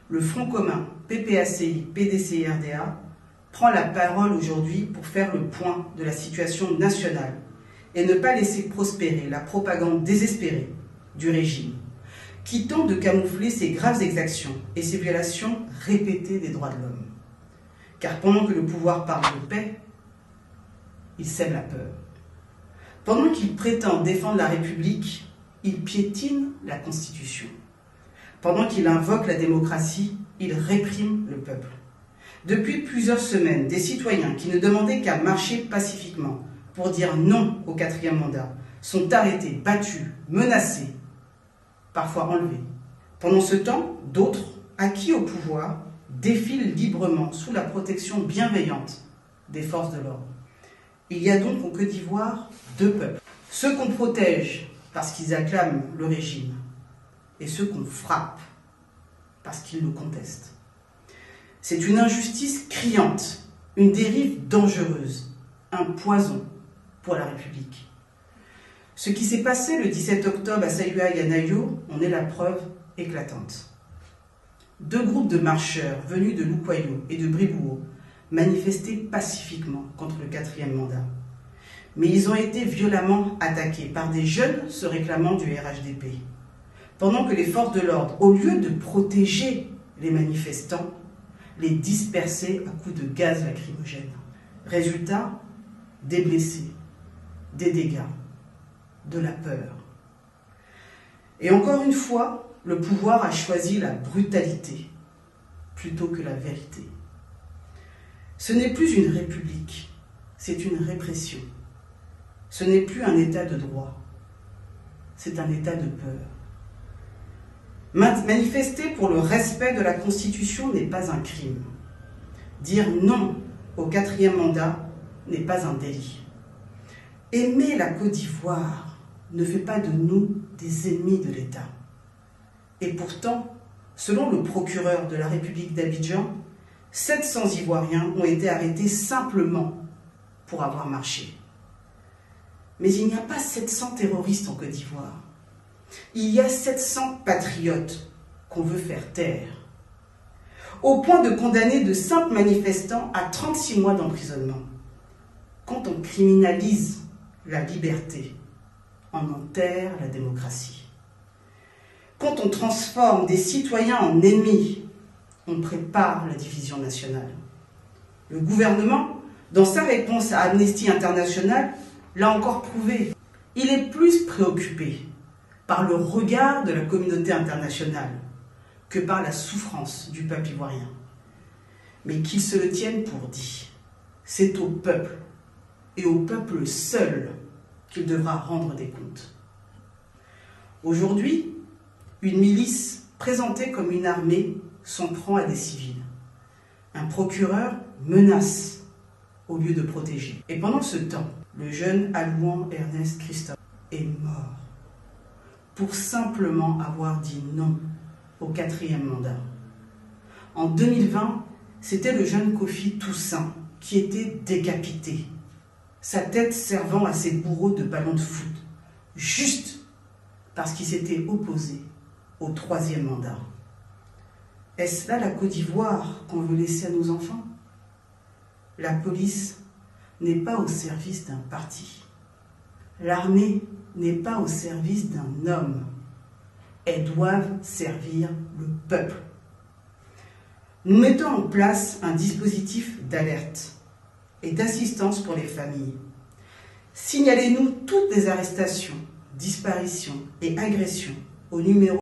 le Front commun PPACI, PDCI, RDA prend la parole aujourd'hui pour faire le point de la situation nationale et ne pas laisser prospérer la propagande désespérée du régime qui tente de camoufler ses graves exactions et ses violations répétées des droits de l'homme. Car pendant que le pouvoir parle de paix, il sème la peur. Pendant qu'il prétend défendre la République, il piétine la Constitution. Pendant qu'il invoque la démocratie, il réprime le peuple. Depuis plusieurs semaines, des citoyens qui ne demandaient qu'à marcher pacifiquement pour dire non au 4e mandat sont arrêtés, battus, menacés, parfois enlevés. Pendant ce temps, d'autres, acquis au pouvoir, défilent librement sous la protection bienveillante des forces de l'ordre. Il y a donc en Côte d'Ivoire deux peuples. Ceux qu'on protège parce qu'ils acclament le régime et ceux qu'on frappe parce qu'ils le contestent. C'est une injustice criante, une dérive dangereuse, un poison pour la République. Ce qui s'est passé le 17 octobre à Sayua et à Nayo en est la preuve éclatante. Deux groupes de marcheurs venus de Loukwayo et de Bribouo manifestaient pacifiquement contre le 4e mandat. Mais ils ont été violemment attaqués par des jeunes se réclamant du RHDP. Pendant que les forces de l'ordre, au lieu de protéger les manifestants, les dispersaient à coups de gaz lacrymogène. Résultat, des blessés, des dégâts, de la peur. Et encore une fois, le pouvoir a choisi la brutalité plutôt que la vérité. Ce n'est plus une république, c'est une répression. Ce n'est plus un état de droit, c'est un état de peur. Manifester pour le respect de la Constitution n'est pas un crime. Dire non au 4e mandat n'est pas un délit. Aimer la Côte d'Ivoire ne fait pas de nous des ennemis de l'État. Et pourtant, selon le procureur de la République d'Abidjan, 700 Ivoiriens ont été arrêtés simplement pour avoir marché. Mais il n'y a pas 700 terroristes en Côte d'Ivoire. Il y a 700 patriotes qu'on veut faire taire, au point de condamner de simples manifestants à 36 mois d'emprisonnement. Quand on criminalise la liberté, on enterre la démocratie. Quand on transforme des citoyens en ennemis, on prépare la division nationale. Le gouvernement, dans sa réponse à Amnesty International, l'a encore prouvé. Il est plus préoccupé par le regard de la communauté internationale que par la souffrance du peuple ivoirien. Mais qu'il se le tienne pour dit, c'est au peuple, et au peuple seul, qu'il devra rendre des comptes. Aujourd'hui, une milice présentée comme une armée s'en prend à des civils. Un procureur menace au lieu de protéger. Et pendant ce temps, le jeune Alouan Ernest Christophe est mort pour simplement avoir dit non au 4e mandat. En 2020, c'était le jeune Kofi Toussaint qui était décapité, sa tête servant à ses bourreaux de ballon de foot, juste parce qu'il s'était opposé au 3e mandat. Est-ce là la Côte d'Ivoire qu'on veut laisser à nos enfants? La police n'est pas au service d'un parti. L'armée n'est pas au service d'un homme. Elles doivent servir le peuple. Nous mettons en place un dispositif d'alerte et d'assistance pour les familles. Signalez-nous toutes les arrestations, disparitions et agressions au numéro